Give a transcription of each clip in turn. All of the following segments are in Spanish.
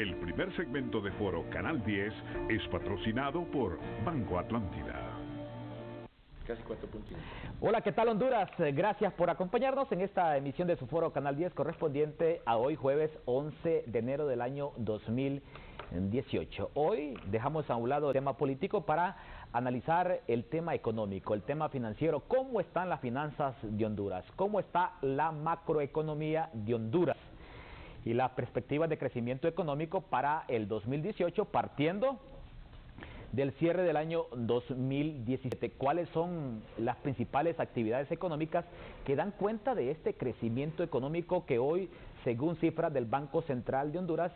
El primer segmento de Foro Canal 10 es patrocinado por Banco Atlántida. Casi 4 puntos. Hola, ¿qué tal Honduras? Gracias por acompañarnos en esta emisión de su Foro Canal 10 correspondiente a hoy jueves 11 de enero del año 2018. Hoy dejamos a un lado el tema político para analizar el tema económico, el tema financiero, cómo están las finanzas de Honduras, cómo está la macroeconomía de Honduras y las perspectivas de crecimiento económico para el 2018 partiendo del cierre del año 2017. ¿Cuáles son las principales actividades económicas que dan cuenta de este crecimiento económico que hoy, según cifras del Banco Central de Honduras,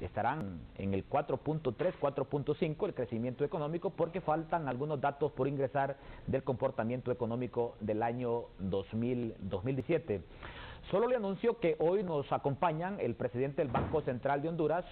estarán en el 4.3, 4.5 el crecimiento económico, porque faltan algunos datos por ingresar del comportamiento económico del año 2017. Solo le anuncio que hoy nos acompañan el presidente del Banco Central de Honduras,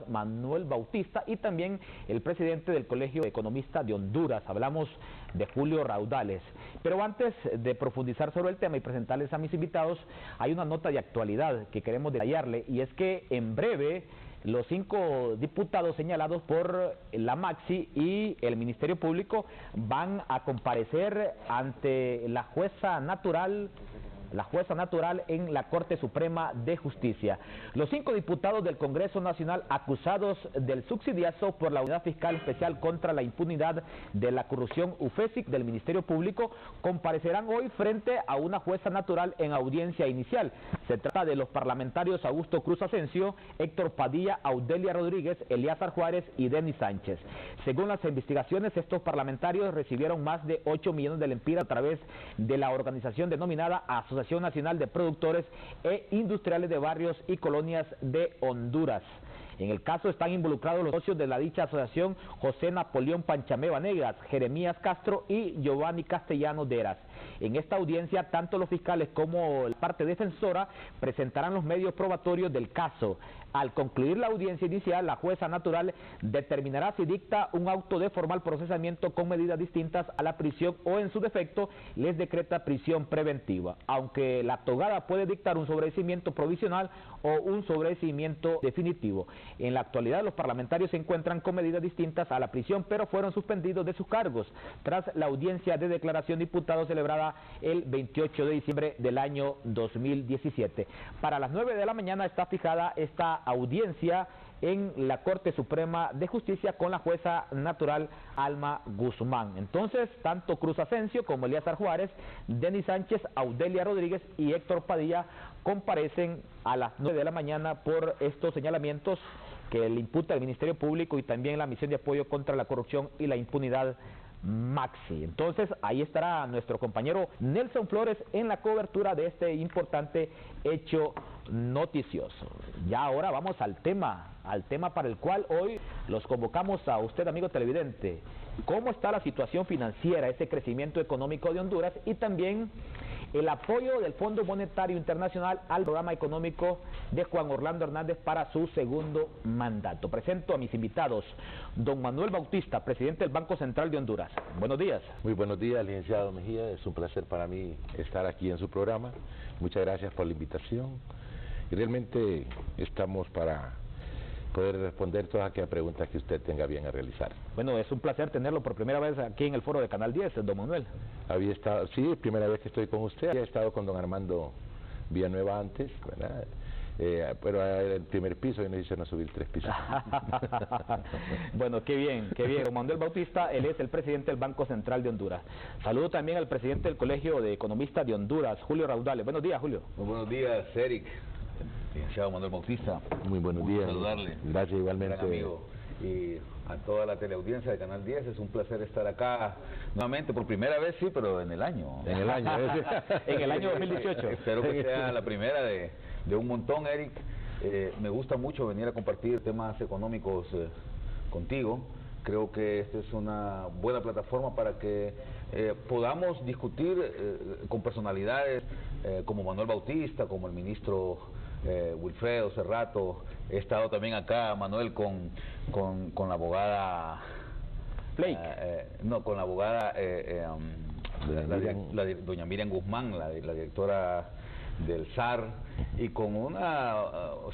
Manuel Bautista, y también el presidente del Colegio de Economistas de Honduras. Hablamos de Julio Raudales. Pero antes de profundizar sobre el tema y presentarles a mis invitados, hay una nota de actualidad que queremos detallarle, y es que en breve los 5 diputados señalados por la Maxi y el Ministerio Público van a comparecer ante la jueza natural en la Corte Suprema de Justicia. Los 5 diputados del Congreso Nacional acusados del subsidiazo por la Unidad Fiscal Especial contra la Impunidad de la Corrupción UFESIC del Ministerio Público comparecerán hoy frente a una jueza natural en audiencia inicial. Se trata de los parlamentarios Augusto Cruz Asensio, Héctor Padilla, Audelia Rodríguez, Eliazar Juárez y Denis Sánchez. Según las investigaciones, estos parlamentarios recibieron más de 8 millones de lempiras a través de la organización denominada Asociación Nacional de Productores e Industriales de Barrios y Colonias de Honduras. En el caso están involucrados los socios de la dicha asociación: José Napoleón Panchameva Negras, Jeremías Castro y Giovanni Castellano Deras. En esta audiencia, tanto los fiscales como la parte defensora presentarán los medios probatorios del caso. Al concluir la audiencia inicial, la jueza natural determinará si dicta un auto de formal procesamiento con medidas distintas a la prisión o, en su defecto, les decreta prisión preventiva, aunque la togada puede dictar un sobreseimiento provisional o un sobreseimiento definitivo. En la actualidad, los parlamentarios se encuentran con medidas distintas a la prisión, pero fueron suspendidos de sus cargos tras la audiencia de declaración de imputados celebrada el 28 de diciembre del año 2017. Para las 9 de la mañana está fijada esta audiencia en la Corte Suprema de Justicia con la jueza natural Alma Guzmán. Entonces, tanto Cruz Asensio como Eliazar Juárez, Denis Sánchez, Audelia Rodríguez y Héctor Padilla comparecen a las 9 de la mañana por estos señalamientos que le imputa el Ministerio Público y también la Misión de Apoyo contra la Corrupción y la Impunidad Maxi. Entonces, ahí estará nuestro compañero Nelson Flores en la cobertura de este importante hecho noticioso. Ya ahora vamos al tema para el cual hoy los convocamos a usted, amigo televidente. ¿Cómo está la situación financiera, ese crecimiento económico de Honduras y también el apoyo del Fondo Monetario Internacional al programa económico de Juan Orlando Hernández para su segundo mandato? Presento a mis invitados, don Manuel Bautista, presidente del Banco Central de Honduras. Buenos días. Muy buenos días, licenciado Mejía. Es un placer para mí estar aquí en su programa. Muchas gracias por la invitación. Y realmente estamos para poder responder todas aquellas preguntas que usted tenga bien a realizar. Bueno, es un placer tenerlo por primera vez aquí en el foro de Canal 10, don Manuel. Había estado, sí, primera vez que estoy con usted. Había estado con don Armando Villanueva antes, ¿verdad? Pero el primer piso y nos hicieron subir 3 pisos. Bueno, qué bien, qué bien. Don Manuel Bautista, él es el presidente del Banco Central de Honduras. Saludo también al presidente del Colegio de Economistas de Honduras, Julio Raudales. Buenos días, Julio. Muy buenos días, Eric. Licenciado Manuel Bautista. Muy buenos días. Saludarle. Gracias igualmente. Gran amigo. Y a toda la teleaudiencia de Canal 10, es un placer estar acá nuevamente, por primera vez, sí, pero en el año. En el año. En el año 2018. Espero que sea la primera de un montón, Eric. Me gusta mucho venir a compartir temas económicos contigo. Creo que esta es una buena plataforma para que podamos discutir con personalidades como Manuel Bautista, como el ministro Wilfredo Cerrato. He estado también acá, Manuel, con la abogada Blake. No, con la abogada doña Miriam Guzmán, la directora del SAR y con una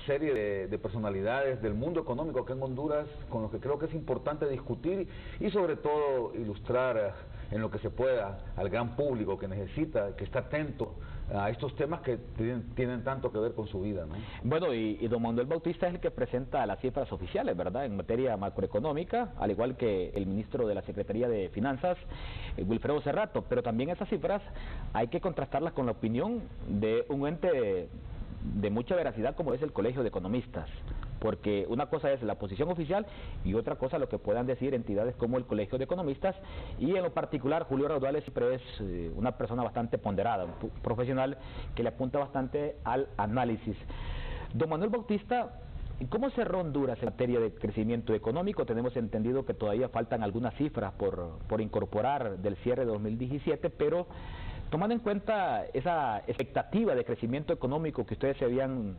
serie de personalidades del mundo económico acá en Honduras, con los que creo que es importante discutir y sobre todo ilustrar en lo que se pueda al gran público que necesita, que está atento a estos temas que tienen tanto que ver con su vida, ¿no? Bueno, y don Manuel Bautista es el que presenta las cifras oficiales, ¿verdad?, en materia macroeconómica, al igual que el ministro de la Secretaría de Finanzas, Wilfredo Cerrato, pero también esas cifras hay que contrastarlas con la opinión de un ente de mucha veracidad como es el Colegio de Economistas, porque una cosa es la posición oficial y otra cosa lo que puedan decir entidades como el Colegio de Economistas, y en lo particular Julio Raudales siempre es una persona bastante ponderada, un profesional que le apunta bastante al análisis. Don Manuel Bautista, ¿cómo cerró Honduras en materia de crecimiento económico? Tenemos entendido que todavía faltan algunas cifras por incorporar del cierre de 2017, pero tomando en cuenta esa expectativa de crecimiento económico que ustedes se habían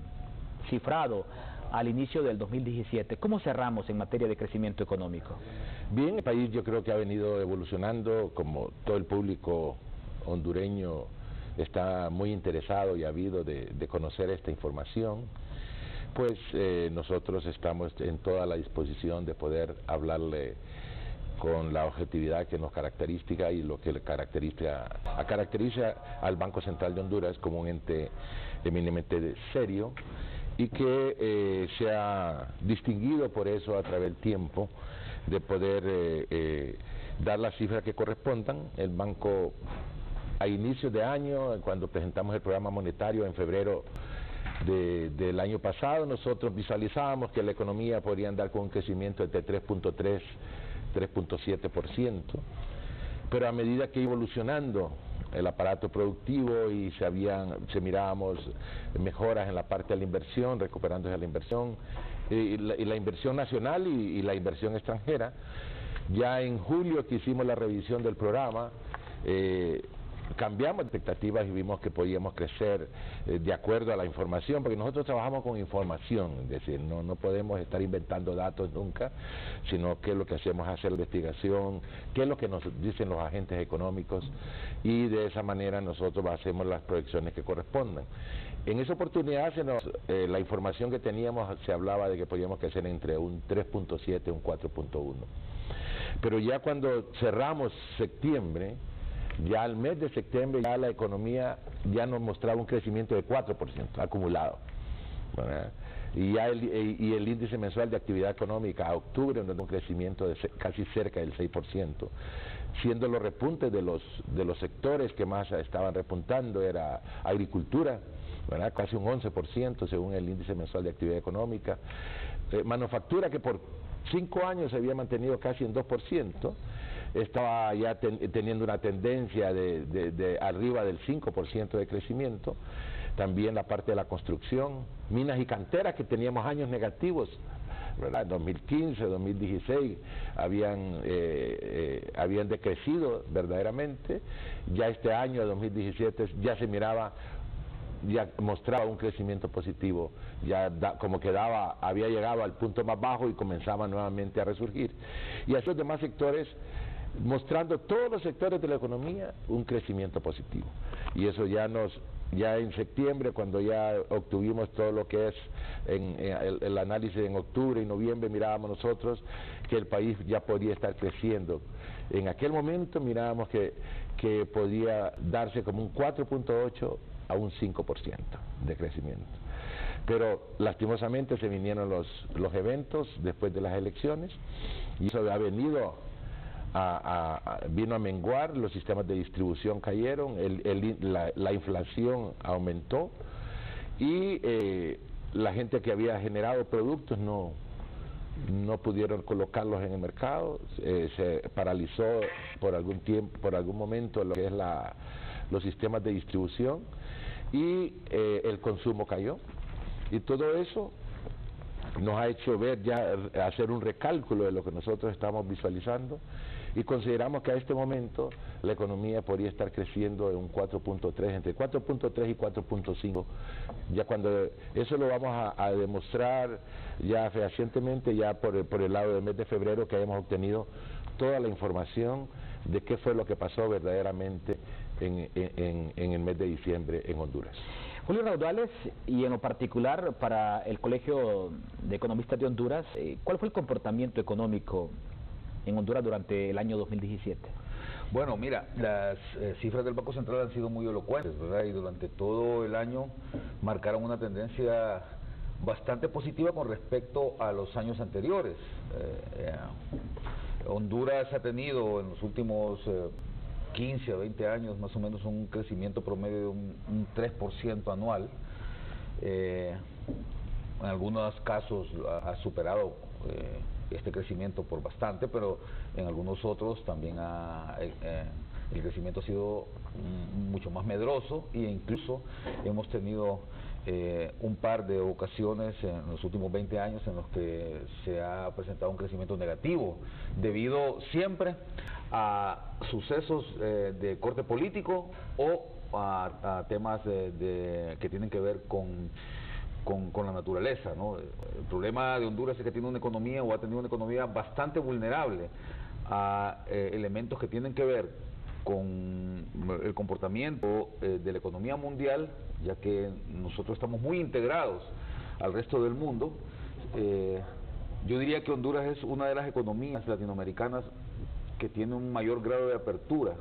cifrado al inicio del 2017, ¿cómo cerramos en materia de crecimiento económico? Bien, el país yo creo que ha venido evolucionando, como todo el público hondureño está muy interesado y ávido de conocer esta información, pues nosotros estamos en toda la disposición de poder hablarle con la objetividad que nos caracteriza y lo que le caracteriza al Banco Central de Honduras como un ente eminentemente serio y que se ha distinguido por eso a través del tiempo de poder dar las cifras que correspondan. El banco a inicios de año, cuando presentamos el programa monetario en febrero del año pasado, nosotros visualizábamos que la economía podría andar con un crecimiento entre 3.3 3.7%, pero a medida que iba evolucionando el aparato productivo y se mirábamos mejoras en la parte de la inversión, recuperándose la inversión, y la inversión nacional y la inversión extranjera, ya en julio que hicimos la revisión del programa, cambiamos expectativas y vimos que podíamos crecer de acuerdo a la información, porque nosotros trabajamos con información, es decir, no podemos estar inventando datos nunca, sino que lo que hacemos es hacer investigación, qué es lo que nos dicen los agentes económicos, y de esa manera nosotros hacemos las proyecciones que correspondan. En esa oportunidad la información que teníamos se hablaba de que podíamos crecer entre un 3.7 y un 4.1, pero ya cuando cerramos septiembre, ya al mes de septiembre ya la economía ya nos mostraba un crecimiento de 4% acumulado, ¿verdad? Y el índice mensual de actividad económica a octubre un crecimiento de casi cerca del 6%, siendo los repuntes de los sectores que más estaban repuntando era agricultura, ¿verdad?, casi un 11% según el índice mensual de actividad económica, manufactura, que por 5 años se había mantenido casi en 2%, estaba ya teniendo una tendencia de arriba del 5% de crecimiento. También la parte de la construcción, minas y canteras, que teníamos años negativos, ¿verdad? En 2015, 2016 habían decrecido verdaderamente. Ya este año, 2017, ya se miraba, ya mostraba un crecimiento positivo, ya como que había llegado al punto más bajo y comenzaba nuevamente a resurgir. Y a esos demás sectores, mostrando todos los sectores de la economía un crecimiento positivo. Y eso ya en septiembre, cuando ya obtuvimos todo lo que es el análisis en octubre y noviembre, mirábamos nosotros que el país ya podía estar creciendo. En aquel momento mirábamos que podía darse como un 4.8 a un 5% de crecimiento. Pero lastimosamente se vinieron los eventos después de las elecciones y eso ha venido vino a menguar, los sistemas de distribución cayeron, la inflación aumentó y la gente que había generado productos no pudieron colocarlos en el mercado, se paralizó por algún tiempo, por algún momento lo que es los sistemas de distribución y el consumo cayó, y todo eso nos ha hecho ver ya, hacer un recálculo de lo que nosotros estamos visualizando, y consideramos que a este momento la economía podría estar creciendo en un 4.3, entre 4.3 y 4.5, ya cuando eso lo vamos a demostrar ya fehacientemente ya por el lado del mes de febrero, que hayamos obtenido toda la información de qué fue lo que pasó verdaderamente en el mes de diciembre en Honduras. Julio Raudales, y en lo particular para el Colegio de Economistas de Honduras, ¿cuál fue el comportamiento económico en Honduras durante el año 2017? Bueno, mira, las cifras del Banco Central han sido muy elocuentes, ¿verdad? Y durante todo el año marcaron una tendencia bastante positiva con respecto a los años anteriores. Honduras ha tenido en los últimos 15 a 20 años más o menos un crecimiento promedio de un 3% anual. En algunos casos ha superado este crecimiento por bastante, pero en algunos otros también el crecimiento ha sido mucho más medroso, e incluso hemos tenido un par de ocasiones en los últimos 20 años en los que se ha presentado un crecimiento negativo, debido siempre a sucesos de corte político o a temas que tienen que ver con la naturaleza, ¿no? El problema de Honduras es que tiene una economía, o ha tenido una economía bastante vulnerable a elementos que tienen que ver con el comportamiento de la economía mundial, ya que nosotros estamos muy integrados al resto del mundo. Yo diría que Honduras es una de las economías latinoamericanas que tiene un mayor grado de apertura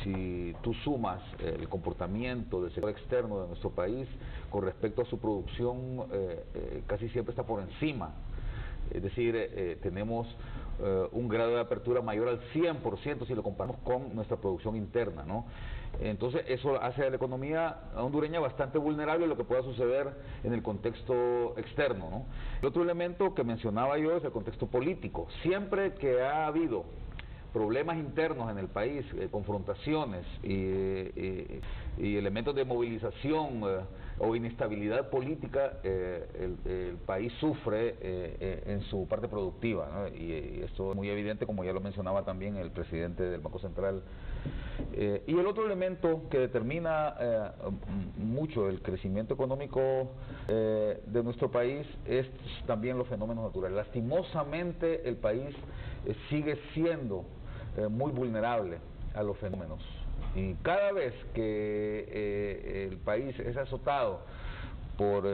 si tú sumas el comportamiento del sector externo de nuestro país con respecto a su producción, casi siempre está por encima. Es decir, tenemos un grado de apertura mayor al 100% si lo comparamos con nuestra producción interna, ¿no? Entonces eso hace a la economía hondureña bastante vulnerable a lo que pueda suceder en el contexto externo, ¿no? El otro elemento que mencionaba yo es el contexto político. Siempre que ha habido problemas internos en el país, confrontaciones y elementos de movilización o inestabilidad política, el país sufre en su parte productiva, ¿no? Y esto es muy evidente, como ya lo mencionaba también el presidente del Banco Central. Y el otro elemento que determina mucho el crecimiento económico de nuestro país es también los fenómenos naturales. Lastimosamente el país sigue siendo muy vulnerable a los fenómenos, y cada vez que el país es azotado por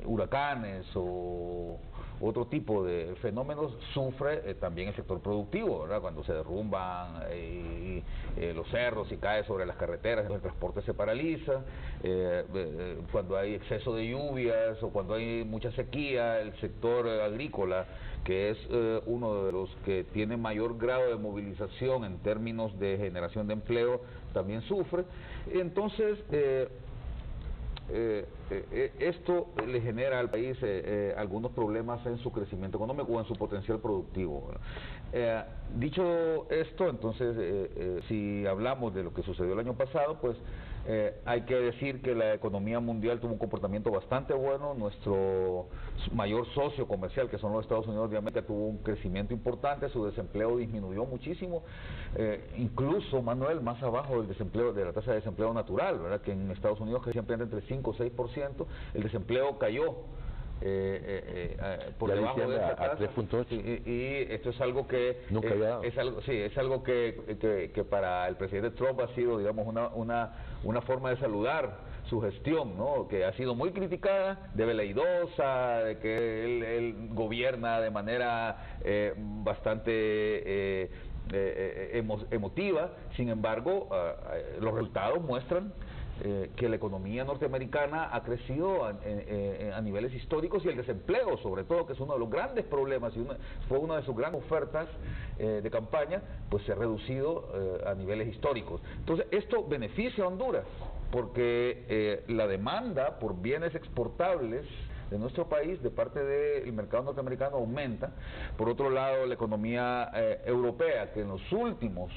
huracanes o otro tipo de fenómenos, sufre también el sector productivo, ¿verdad? Cuando se derrumban los cerros y cae sobre las carreteras, el transporte se paraliza, cuando hay exceso de lluvias o cuando hay mucha sequía, el sector agrícola, que es uno de los que tiene mayor grado de movilización en términos de generación de empleo, también sufre. Entonces, esto le genera al país algunos problemas en su crecimiento económico o en su potencial productivo. Dicho esto, entonces, si hablamos de lo que sucedió el año pasado, pues hay que decir que la economía mundial tuvo un comportamiento bastante bueno. Nuestro mayor socio comercial, que son los Estados Unidos de América, tuvo un crecimiento importante, su desempleo disminuyó muchísimo, incluso, Manuel, más abajo del desempleo, de la tasa de desempleo natural, ¿verdad? Que en Estados Unidos, que siempre anda entre 5 o 6%, el desempleo cayó por ya debajo de esa tasa, a 3.8. y esto es algo que es algo que para el presidente Trump ha sido, digamos, una forma de saludar su gestión, ¿no? Que ha sido muy criticada, de veleidosa, de que él gobierna de manera bastante emotiva. Sin embargo, los resultados muestran que la economía norteamericana ha crecido a niveles históricos, y el desempleo, sobre todo, que es uno de los grandes problemas y fue una de sus grandes ofertas de campaña, pues se ha reducido a niveles históricos. Entonces esto beneficia a Honduras, porque la demanda por bienes exportables de nuestro país de parte del mercado norteamericano aumenta. Por otro lado, la economía europea, que en los últimos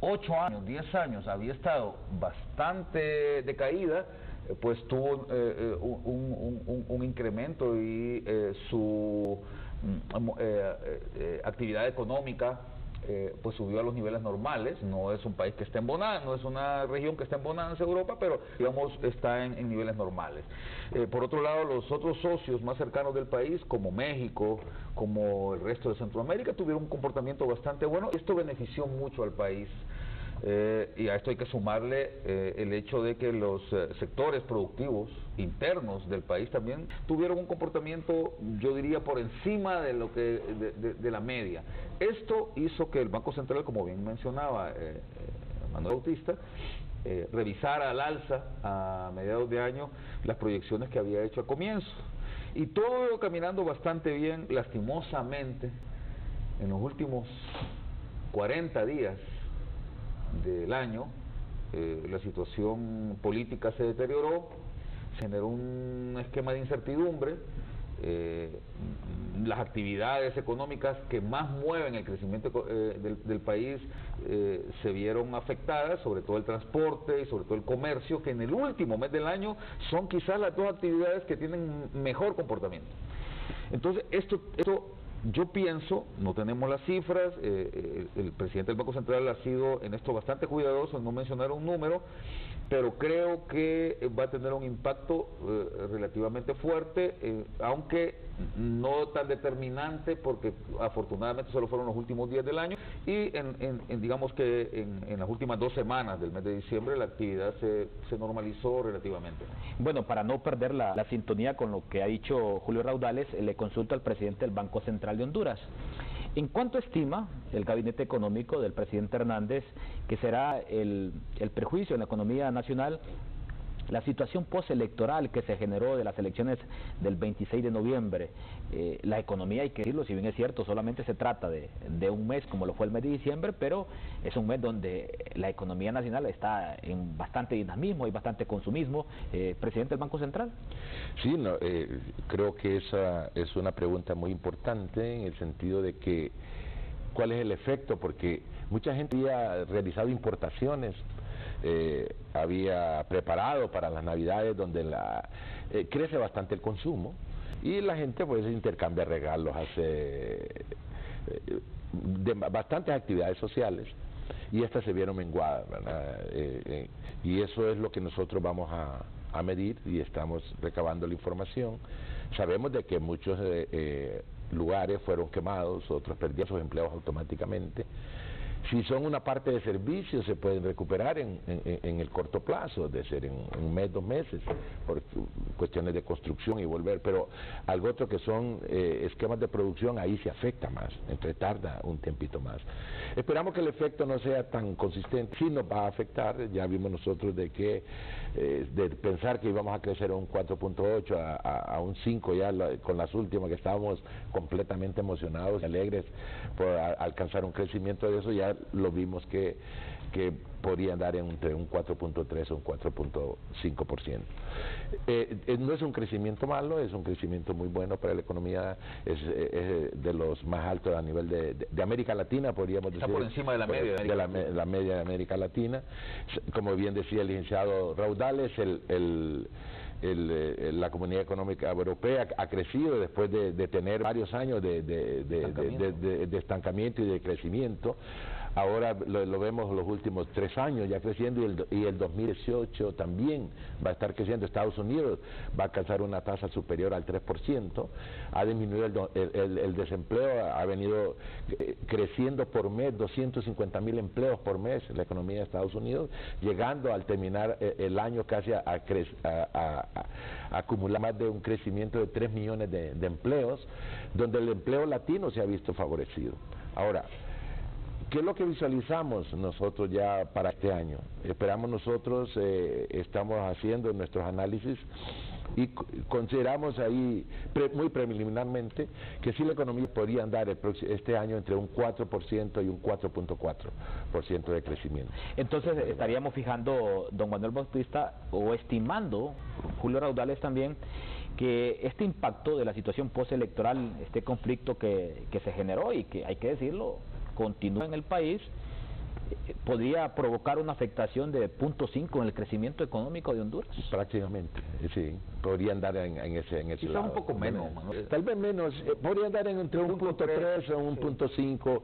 8 años, 10 años había estado bastante decaída, pues tuvo un incremento, y su actividad económica pues subió a los niveles normales. No es un país que esté en bonanza, no es una región que esté en bonanza Europa, pero digamos está en niveles normales. Por otro lado, los otros socios más cercanos del país, como México, como el resto de Centroamérica, tuvieron un comportamiento bastante bueno. Esto benefició mucho al país. Y a esto hay que sumarle el hecho de que los sectores productivos internos del país también tuvieron un comportamiento, yo diría, por encima de lo que de la media. Esto hizo que el Banco Central, como bien mencionaba Manuel Bautista, revisara al alza a mediados de año las proyecciones que había hecho al comienzo. Y todo caminando bastante bien. Lastimosamente, en los últimos 40 días del año, la situación política se deterioró, se generó un esquema de incertidumbre, las actividades económicas que más mueven el crecimiento del país se vieron afectadas, sobre todo el transporte y sobre todo el comercio, que en el último mes del año son quizás las dos actividades que tienen mejor comportamiento. Entonces, esto yo pienso, no tenemos las cifras, el presidente del Banco Central ha sido en esto bastante cuidadoso en no mencionar un número, pero creo que va a tener un impacto relativamente fuerte, aunque no tan determinante, porque afortunadamente solo fueron los últimos días del año, y digamos que en las últimas 2 semanas del mes de diciembre la actividad se normalizó relativamente. Bueno, para no perder la sintonía con lo que ha dicho Julio Raudales, le consulto al presidente del Banco Central de Honduras. ¿En cuánto estima el gabinete económico del presidente Hernández que será el perjuicio en la economía nacional, la situación postelectoral que se generó de las elecciones del 26 de noviembre? La economía, hay que decirlo, si bien es cierto, solamente se trata de un mes como lo fue el mes de diciembre, pero es un mes donde la economía nacional está en bastante dinamismo y bastante consumismo. Presidente del Banco Central. Sí, creo que esa es una pregunta muy importante, en el sentido de que ¿cuál es el efecto? Porque mucha gente había realizado importaciones, había preparado para las Navidades, donde crece bastante el consumo, y la gente pues intercambia regalos, hace bastantes actividades sociales, y estas se vieron menguadas, ¿verdad? Y eso es lo que nosotros vamos a medir, y estamos recabando la información. Sabemos de que muchos lugares fueron quemados, otros perdieron sus empleos automáticamente. Si son una parte de servicios, se pueden recuperar en el corto plazo, de ser en un mes, 2 meses, por cuestiones de construcción y volver, pero algo otro que son esquemas de producción, ahí se afecta más, entonces tarda un tiempito más. Esperamos que el efecto no sea tan consistente, sí nos va a afectar. Ya vimos nosotros de que de pensar que íbamos a crecer a un 4.8 a un 5 ya con las últimas, que estábamos completamente emocionados y alegres por alcanzar un crecimiento de eso, ya lo vimos que podrían dar entre un 4.3 o un 4.5%. No es un crecimiento malo, es un crecimiento muy bueno para la economía, es de los más altos a nivel de América Latina, podríamos decir. Está por encima de la media de la media de América Latina. Como bien decía el licenciado Raudales, la Comunidad Económica Europea ha crecido después de tener varios años de estancamiento y de crecimiento. Ahora lo vemos los últimos 3 años ya creciendo, y el 2018 también va a estar creciendo. Estados Unidos va a alcanzar una tasa superior al 3%, ha disminuido el desempleo, ha venido creciendo por mes, 250,000 empleos por mes en la economía de Estados Unidos, llegando al terminar el año casi a acumular más de un crecimiento de 3 millones de empleos, donde el empleo latino se ha visto favorecido. Ahora, ¿qué es lo que visualizamos nosotros ya para este año? Esperamos nosotros, estamos haciendo nuestros análisis y consideramos ahí muy preliminarmente que sí la economía podría andar este año entre un 4% y un 4.4% de crecimiento. Entonces estaríamos fijando, don Manuel Bautista, o estimando, Julio Raudales también, que este impacto de la situación postelectoral, este conflicto que se generó y que, hay que decirlo, continúa en el país, ¿podría provocar una afectación de 0.5 en el crecimiento económico de Honduras? Prácticamente, sí. Podría andar en ese Quizás lado. un poco menos, Manuel. Tal vez menos, podría andar entre un punto 3 o un punto 5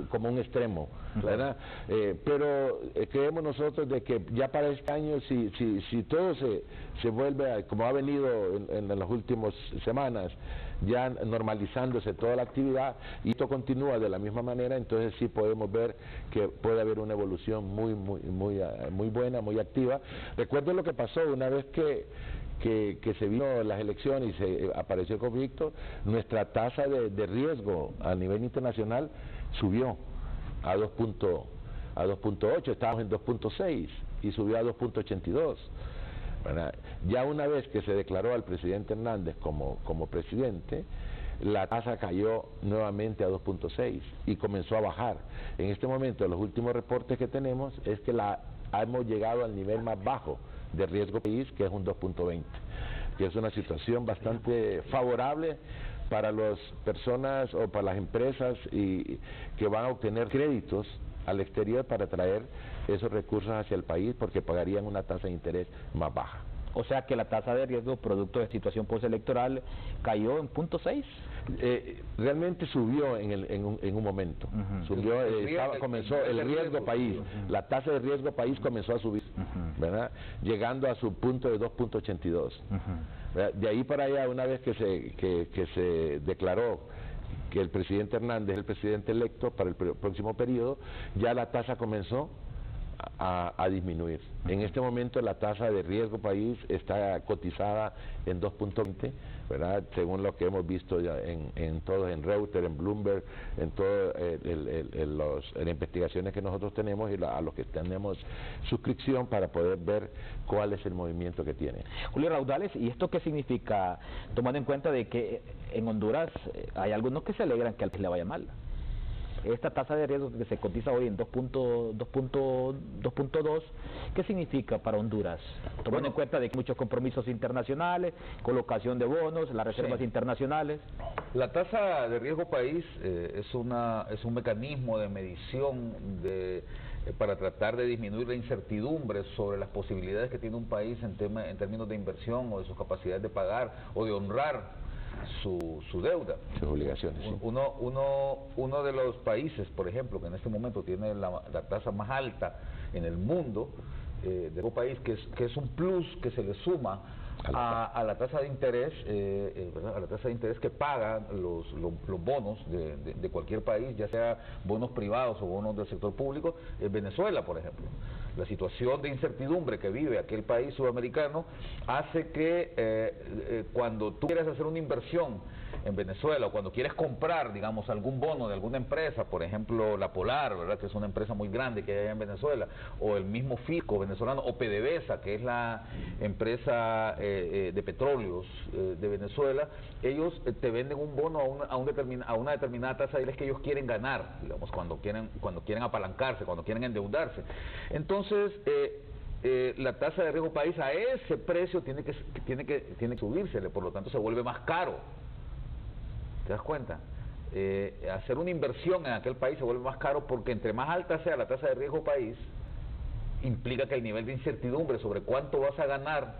como un extremo, ¿verdad? Pero creemos nosotros de que ya para este año, si todo se vuelve, como ha venido en las últimas semanas, ya normalizándose toda la actividad, y esto continúa de la misma manera, entonces sí podemos ver que puede haber una evolución muy buena, muy activa. Recuerdo lo que pasó una vez que se vino las elecciones y se apareció el conflicto. Nuestra tasa de riesgo a nivel internacional subió a 2.8, estábamos en 2.6 y subió a 2.82. Ya una vez que se declaró al presidente Hernández como presidente, la tasa cayó nuevamente a 2.6 y comenzó a bajar. En este momento, los últimos reportes que tenemos es que hemos llegado al nivel más bajo de riesgo país, que es un 2.20, que es una situación bastante favorable para las personas o para las empresas que van a obtener créditos al exterior para traer esos recursos hacia el país, porque pagarían una tasa de interés más baja. O sea que la tasa de riesgo producto de situación postelectoral cayó en 0.6. Realmente subió en un momento. Subió, comenzó el riesgo país. La tasa de riesgo país comenzó a subir, ¿verdad? Llegando a su punto de 2.82. De ahí para allá, una vez que se declaró que el presidente Hernández es el presidente electo para el próximo periodo, ya la tasa comenzó a disminuir. En este momento la tasa de riesgo país está cotizada en 2.20, ¿verdad? Según lo que hemos visto ya en todos, en Reuters, en Bloomberg, en todas las investigaciones que nosotros tenemos y a los que tenemos suscripción para poder ver cuál es el movimiento que tiene. Julio Raudales, ¿y esto qué significa, tomando en cuenta de que en Honduras hay algunos que se alegran que al que le vaya mal? Esta tasa de riesgo que se cotiza hoy en 2.2, ¿qué significa para Honduras? Tomando en cuenta de que muchos compromisos internacionales, colocación de bonos, las reservas internacionales. La tasa de riesgo país es un mecanismo de medición para tratar de disminuir la incertidumbre sobre las posibilidades que tiene un país en términos de inversión o de sus capacidades de pagar o de honrar su deuda, sus obligaciones. Sí. Uno de los países, por ejemplo, que en este momento tiene la tasa más alta en el mundo, de un país que es un plus que se le suma a la tasa de interés, a la tasa de interés que pagan los bonos de cualquier país, ya sea bonos privados o bonos del sector público. Venezuela, por ejemplo. La situación de incertidumbre que vive aquel país sudamericano hace que cuando tú quieres hacer una inversión en Venezuela, o cuando quieres comprar, digamos, algún bono de alguna empresa, por ejemplo la Polar, ¿verdad?, que es una empresa muy grande que hay allá en Venezuela, o el mismo Fisco venezolano, o PDVSA, que es la empresa de petróleos de Venezuela, ellos te venden un bono a una determinada tasa de interés que ellos quieren ganar, digamos, cuando quieren apalancarse, cuando quieren endeudarse. Entonces, la tasa de riesgo país a ese precio tiene que subírsele, por lo tanto se vuelve más caro. ¿Te das cuenta? Hacer una inversión en aquel país se vuelve más caro porque entre más alta sea la tasa de riesgo país, implica que el nivel de incertidumbre sobre cuánto vas a ganar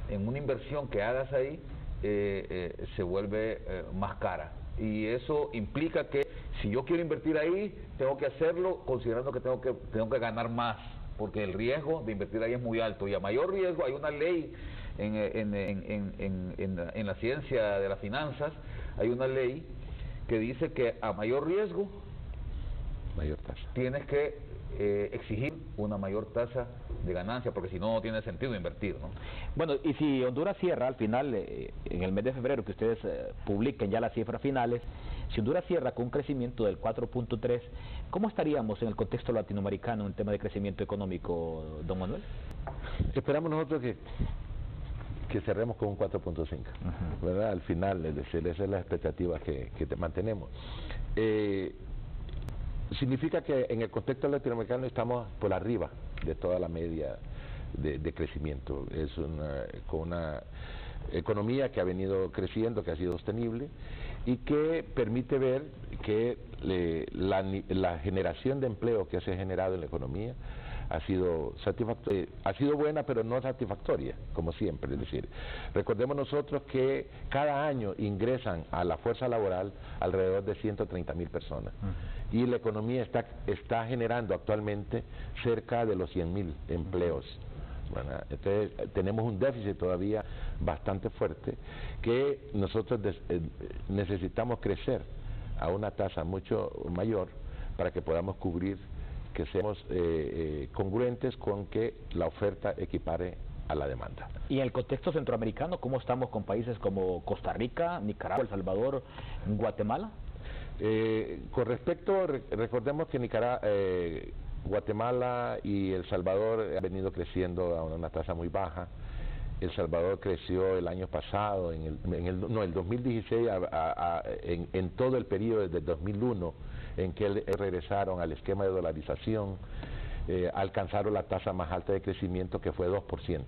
en una inversión que hagas ahí se vuelve más cara. Y eso implica que si yo quiero invertir ahí, tengo que hacerlo considerando que tengo que ganar más, porque el riesgo de invertir ahí es muy alto. Y a mayor riesgo, hay una ley en la ciencia de las finanzas, hay una ley que dice que a mayor riesgo, mayor tasa. Tienes que exigir una mayor tasa de ganancia, porque si no, no tiene sentido invertir, ¿no? Bueno, y si Honduras cierra al final, en el mes de febrero, que ustedes publiquen ya las cifras finales, si Honduras cierra con un crecimiento del 4.3, ¿cómo estaríamos en el contexto latinoamericano en tema de crecimiento económico, don Manuel? Esperamos nosotros que cerremos con un 4.5, ¿verdad? Al final, es decir, esa es la expectativa que mantenemos. Significa que en el contexto latinoamericano estamos por arriba de toda la media de crecimiento. Es con una economía que ha venido creciendo, que ha sido sostenible y que permite ver que la generación de empleo que se ha generado en la economía ha sido buena, pero no satisfactoria, como siempre. Es decir, recordemos nosotros que cada año ingresan a la fuerza laboral alrededor de 130.000 personas y la economía está generando actualmente cerca de los 100.000 empleos. Bueno, entonces tenemos un déficit todavía bastante fuerte que nosotros necesitamos crecer a una tasa mucho mayor para que podamos cubrir, que seamos congruentes con que la oferta equipare a la demanda. Y en el contexto centroamericano, ¿cómo estamos con países como Costa Rica, Nicaragua, El Salvador, Guatemala? Con respecto, recordemos que Guatemala y El Salvador han venido creciendo a una tasa muy baja. El Salvador creció el año pasado, el 2016, en todo el periodo desde el 2001, en que regresaron al esquema de dolarización, alcanzaron la tasa más alta de crecimiento, que fue 2%.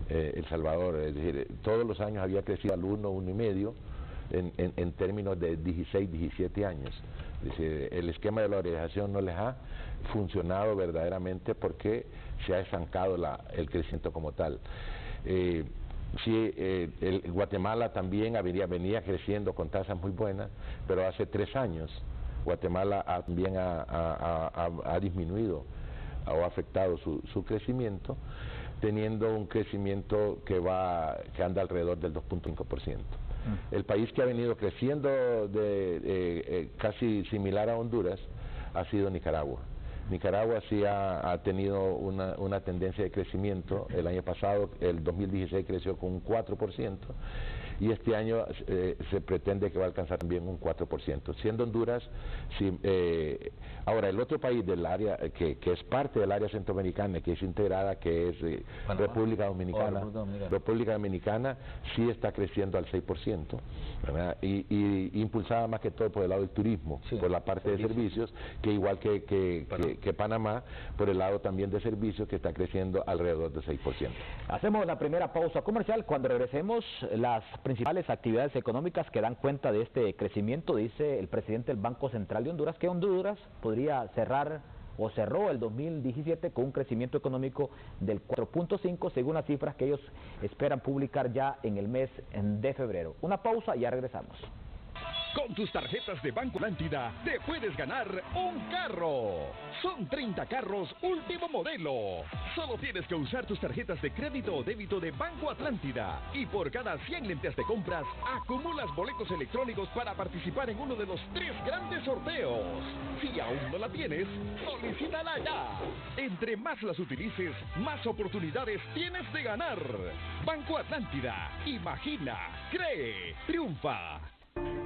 El Salvador, es decir, todos los años había crecido al 1,5%, en términos de 16, 17 años. Es decir, el esquema de dolarización no les ha funcionado verdaderamente porque se ha estancado el crecimiento como tal. Guatemala también venía creciendo con tasas muy buenas, pero hace 3 años Guatemala también ha disminuido o ha afectado su crecimiento, teniendo un crecimiento que anda alrededor del 2,5%. El país que ha venido creciendo casi similar a Honduras ha sido Nicaragua. Nicaragua sí ha tenido una tendencia de crecimiento. El año pasado, el 2016, creció con un 4%, y este año se pretende que va a alcanzar también un 4%, siendo Honduras, ahora el otro país del área, que es parte del área centroamericana, que es integrada, que es República Dominicana. República Dominicana sí está creciendo al 6%, ¿verdad? Y impulsada más que todo por el lado del turismo, por la parte de servicios, que igual que Panamá, por el lado también de servicios, que está creciendo alrededor del 6%. Hacemos la primera pausa comercial. Cuando regresemos, las principales actividades económicas que dan cuenta de este crecimiento. Dice el presidente del Banco Central de Honduras que Honduras podría cerrar o cerró el 2017 con un crecimiento económico del 4,5, según las cifras que ellos esperan publicar ya en el mes de febrero. Una pausa y ya regresamos. Con tus tarjetas de Banco Atlántida te puedes ganar un carro. Son 30 carros último modelo. Solo tienes que usar tus tarjetas de crédito o débito de Banco Atlántida. Y por cada 100 lempiras de compras, acumulas boletos electrónicos para participar en uno de los 3 grandes sorteos. Si aún no la tienes, solicítala ya. Entre más las utilices, más oportunidades tienes de ganar. Banco Atlántida. Imagina, cree, triunfa.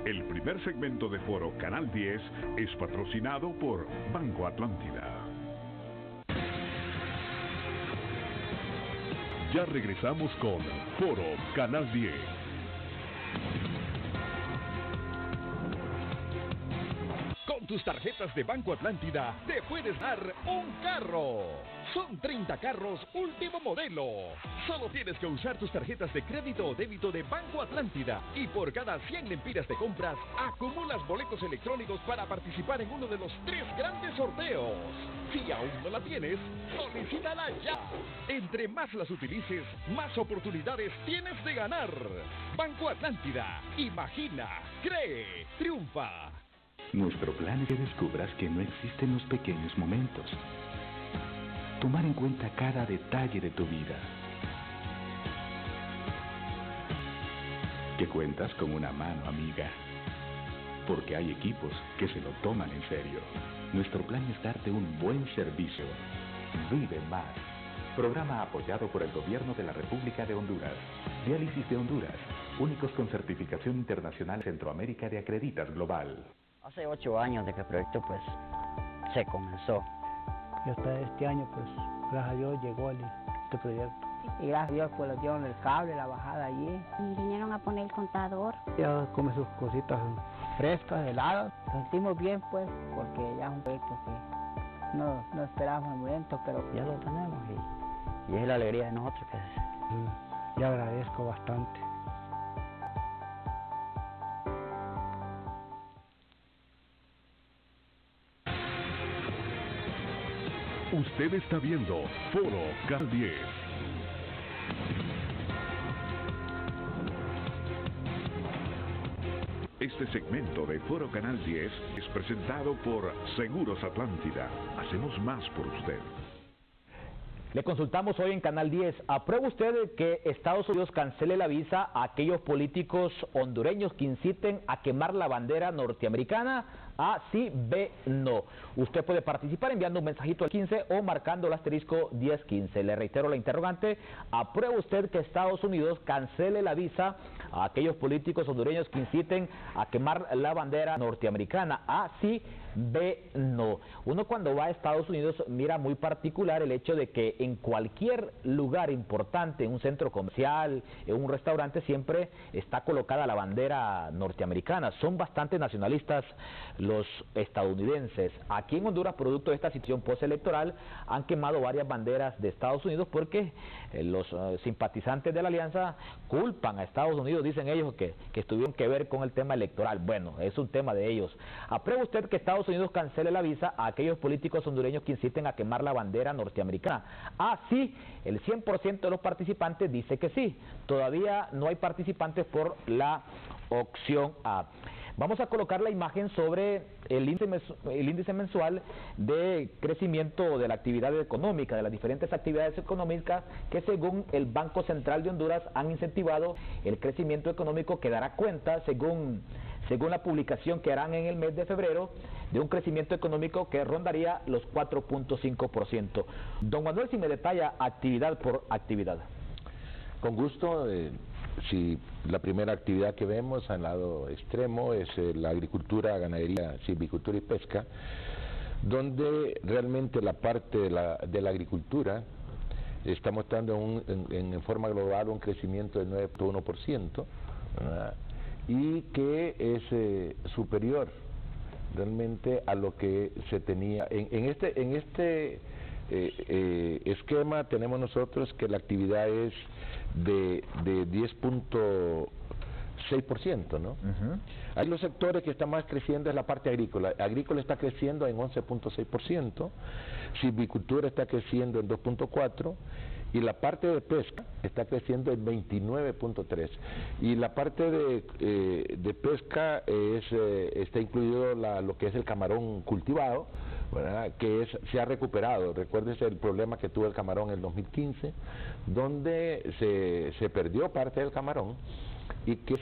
El primer segmento de Foro Canal 10 es patrocinado por Banco Atlántida. Ya regresamos con Foro Canal 10. Con tus tarjetas de Banco Atlántida te puedes dar un carro. Son 30 carros último modelo. Solo tienes que usar tus tarjetas de crédito o débito de Banco Atlántida. Y por cada 100 lempiras de compras, acumulas boletos electrónicos para participar en uno de los 3 grandes sorteos. Si aún no la tienes, solicítala ya. Entre más las utilices, más oportunidades tienes de ganar. Banco Atlántida. Imagina, cree, triunfa. Nuestro plan es que descubras que no existen los pequeños momentos. Tomar en cuenta cada detalle de tu vida. Que cuentas con una mano amiga. Porque hay equipos que se lo toman en serio. Nuestro plan es darte un buen servicio. Vive más. Programa apoyado por el Gobierno de la República de Honduras. Diálisis de Honduras. Únicos con certificación internacional Centroamérica de Acreditas Global. Hace 8 años de que el proyecto pues se comenzó. Y hasta este año pues gracias a Dios llegó este proyecto. Y gracias a Dios pues le dieron el cable, la bajada allí. Y vinieron a poner el contador. Ya come sus cositas frescas, heladas. Nos sentimos bien pues porque ya es un proyecto que no esperábamos el momento, pero ya lo tenemos y es la alegría de nosotros que es. Y agradezco bastante. Usted está viendo Foro Canal 10. Este segmento de Foro Canal 10 es presentado por Seguros Atlántida. Hacemos más por usted. Le consultamos hoy en Canal 10. ¿Aprueba usted que Estados Unidos cancele la visa a aquellos políticos hondureños que inciten a quemar la bandera norteamericana? A, sí, B, no. Usted puede participar enviando un mensajito al 15 o marcando el asterisco 1015. Le reitero la interrogante. ¿Aprueba usted que Estados Unidos cancele la visa a aquellos políticos hondureños que inciten a quemar la bandera norteamericana? A, sí, B, no. Uno cuando va a Estados Unidos mira muy particular el hecho de que en cualquier lugar importante, en un centro comercial, en un restaurante, siempre está colocada la bandera norteamericana. Son bastante nacionalistas los estadounidenses. Aquí en Honduras, producto de esta situación postelectoral, han quemado varias banderas de Estados Unidos porque los simpatizantes de la alianza culpan a Estados Unidos, dicen ellos que tuvieron que ver con el tema electoral. Bueno, es un tema de ellos. ¿Aprueba usted que Estados Unidos cancele la visa a aquellos políticos hondureños que inciten a quemar la bandera norteamericana? Ah, sí, el 100% de los participantes dice que sí. Todavía no hay participantes por la opción A. Vamos a colocar la imagen sobre el índice mensual de crecimiento de la actividad económica, de las diferentes actividades económicas que según el Banco Central de Honduras han incentivado el crecimiento económico, que dará cuenta, según la publicación que harán en el mes de febrero, de un crecimiento económico que rondaría los 4.5%. Don Manuel, si me detalla actividad por actividad. Con gusto. Si la primera actividad que vemos al lado extremo es la agricultura, ganadería, silvicultura y pesca, donde realmente la parte de la agricultura está mostrando en forma global un crecimiento del 9.1%, y que es superior realmente a lo que se tenía. En este esquema tenemos nosotros que la actividad es de 10.6%, ¿no? Hay los sectores que están más creciendo es la parte agrícola. Agrícola está creciendo en 11.6%, silvicultura está creciendo en 2.4%, y la parte de pesca está creciendo en 29.3%. Y la parte de pesca está incluido lo que es el camarón cultivado, ¿verdad? Que se ha recuperado. Recuérdense el problema que tuvo el camarón en el 2015, donde se perdió parte del camarón y que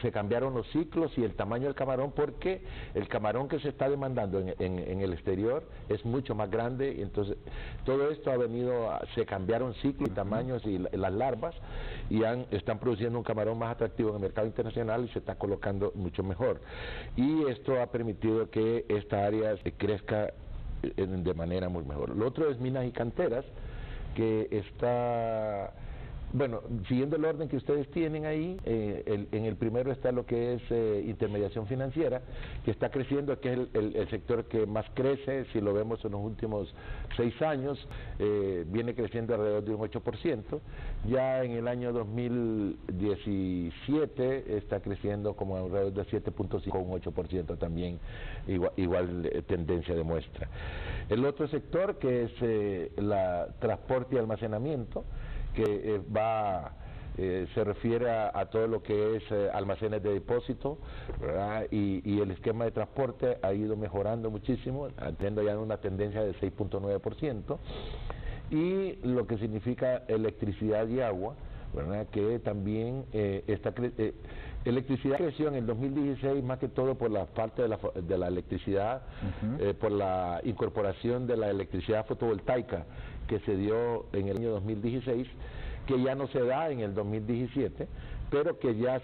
se cambiaron los ciclos y el tamaño del camarón, porque el camarón que se está demandando en el exterior es mucho más grande, y entonces todo esto se cambiaron ciclos y tamaños y las larvas, y están produciendo un camarón más atractivo en el mercado internacional y se está colocando mucho mejor, y esto ha permitido que esta área crezca de manera muy mejor. Lo otro es minas y canteras, que está... Bueno, siguiendo el orden que ustedes tienen ahí, en el primero está lo que es intermediación financiera, que está creciendo, que es el sector que más crece. Si lo vemos en los últimos 6 años, viene creciendo alrededor de un 8%. Ya en el año 2017 está creciendo como alrededor de 7.5, un 8% también, igual tendencia demuestra. El otro sector, que es la transporte y almacenamiento, que se refiere a todo lo que es almacenes de depósito, ¿verdad? Y el esquema de transporte ha ido mejorando muchísimo, teniendo ya una tendencia de 6.9%, y lo que significa electricidad y agua, ¿verdad? Que también electricidad creció en el 2016 más que todo por la parte de la electricidad, por la incorporación de la electricidad fotovoltaica que se dio en el año 2016, que ya no se da en el 2017, pero que ya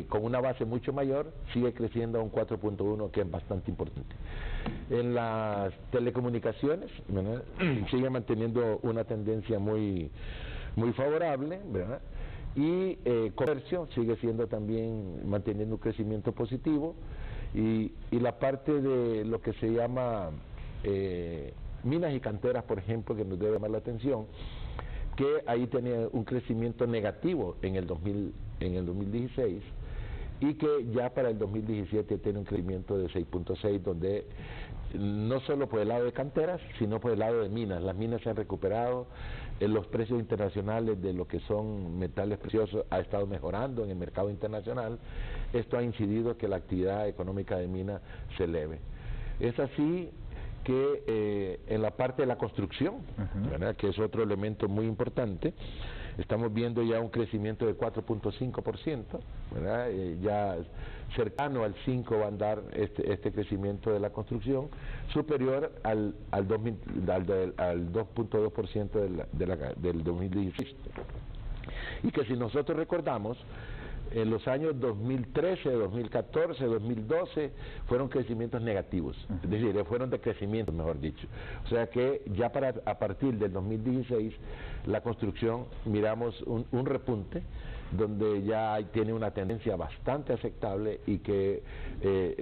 con una base mucho mayor sigue creciendo a un 4.1, que es bastante importante. En las telecomunicaciones, ¿verdad? Sigue manteniendo una tendencia muy favorable, ¿verdad? Y comercio sigue siendo también manteniendo un crecimiento positivo, y la parte de lo que se llama minas y canteras, por ejemplo, que nos debe llamar la atención, que ahí tenía un crecimiento negativo en el 2016, y que ya para el 2017 tiene un crecimiento de 6.6, donde no solo por el lado de canteras, sino por el lado de minas. Las minas se han recuperado, los precios internacionales de lo que son metales preciosos ha estado mejorando en el mercado internacional. Esto ha incidido que la actividad económica de minas se eleve. Es así que en la parte de la construcción, ¿verdad?, que es otro elemento muy importante, estamos viendo ya un crecimiento de 4.5%, ¿verdad? Ya cercano al 5 va a andar este crecimiento de la construcción, superior al 2.2% del 2016. Y que si nosotros recordamos, en los años 2013, 2014, 2012 fueron crecimientos negativos, es decir, fueron decrecimientos, mejor dicho. O sea que ya a partir del 2016 la construcción miramos un repunte donde ya tiene una tendencia bastante aceptable y que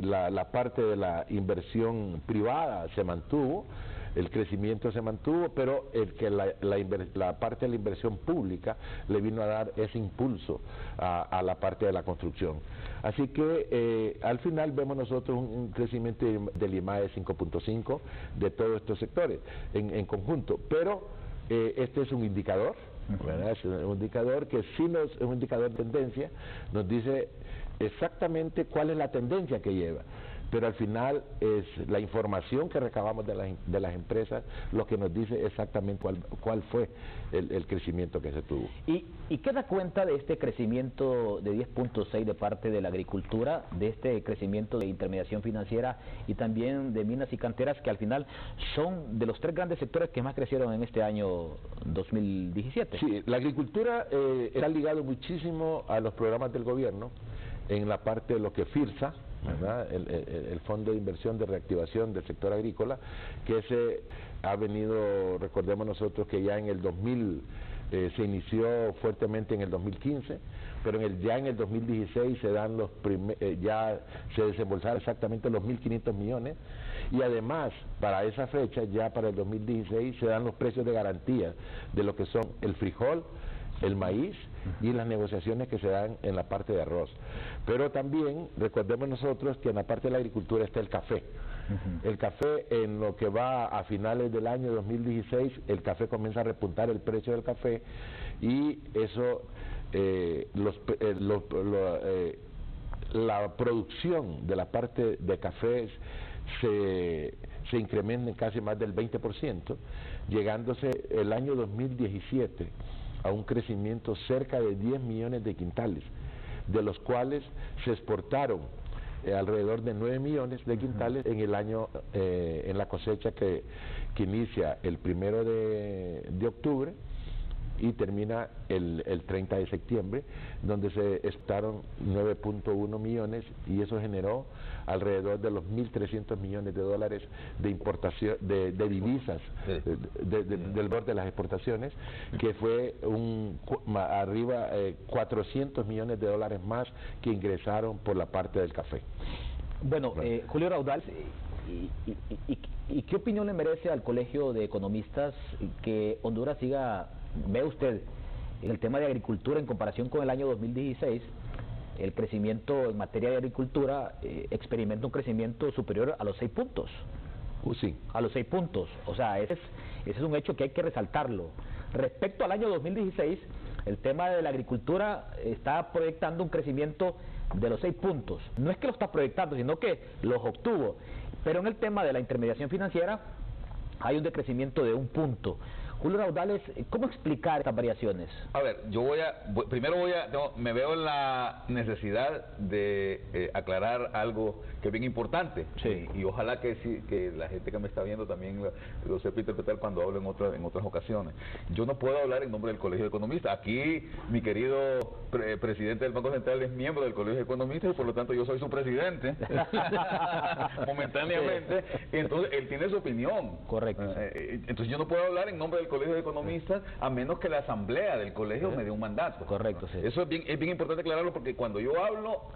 la parte de la inversión privada se mantuvo, el crecimiento se mantuvo, pero la parte de la inversión pública le vino a dar ese impulso a la parte de la construcción. Así que al final vemos nosotros un crecimiento del IMAE de 5.5 de todos estos sectores en conjunto, pero este es un indicador, ¿verdad? Es un indicador que sí es un indicador de tendencia, nos dice exactamente cuál es la tendencia que lleva. Pero al final es la información que recabamos de las empresas lo que nos dice exactamente cuál fue el crecimiento que se tuvo. ¿Y qué da cuenta de este crecimiento de 10.6 de parte de la agricultura, de este crecimiento de intermediación financiera y también de minas y canteras, que al final son de los tres grandes sectores que más crecieron en este año 2017? Sí, la agricultura está ligado muchísimo a los programas del gobierno en la parte de lo que FIRSA, ¿verdad? El Fondo de Inversión de Reactivación del Sector Agrícola, que ese ha venido, recordemos nosotros que ya en el 2000 se inició fuertemente en el 2015, pero ya en el 2016 se dan ya se desembolsaron exactamente los 1.500 millones, y además para esa fecha, ya para el 2016, se dan los precios de garantía de lo que son el frijol, el maíz y las negociaciones que se dan en la parte de arroz. Pero también recordemos nosotros que en la parte de la agricultura está el café. El café, en lo que va a finales del año 2016, el café comienza a repuntar el precio del café, y eso la producción de la parte de café se incrementa en casi más del 20%, llegándose el año 2017 a un crecimiento cerca de 10 millones de quintales, de los cuales se exportaron alrededor de 9 millones de quintales en el año, en la cosecha que inicia el 1 de octubre y termina el 30 de septiembre, donde se exportaron 9.1 millones, y eso generó alrededor de los 1.300 millones de dólares de importación, de divisas, del borde de las exportaciones, que fue arriba 400 millones de dólares más que ingresaron por la parte del café. Bueno, Julio Raudales, ¿y qué opinión le merece al Colegio de Economistas que Honduras siga, ve usted, en el tema de agricultura en comparación con el año 2016, el crecimiento en materia de agricultura experimenta un crecimiento superior a los 6 puntos? Sí. A los 6 puntos, o sea, ese es un hecho que hay que resaltarlo. Respecto al año 2016, el tema de la agricultura está proyectando un crecimiento de los 6 puntos. No es que lo está proyectando, sino que los obtuvo. Pero en el tema de la intermediación financiera hay un decrecimiento de 1 punto. Julio Raudales, ¿cómo explicar estas variaciones? A ver, primero me veo en la necesidad de aclarar algo que es bien importante. Sí. Y ojalá que la gente que me está viendo también lo sepa interpretar cuando hablo en otras ocasiones. Yo no puedo hablar en nombre del Colegio de Economistas. Aquí mi querido presidente del Banco Central es miembro del Colegio de Economistas y por lo tanto yo soy su presidente momentáneamente. Entonces él tiene su opinión. Correcto. Entonces yo no puedo hablar en nombre del Colegio de Economistas a menos que la asamblea del colegio me dé un mandato. Correcto, sí. Eso es bien importante aclararlo, porque cuando yo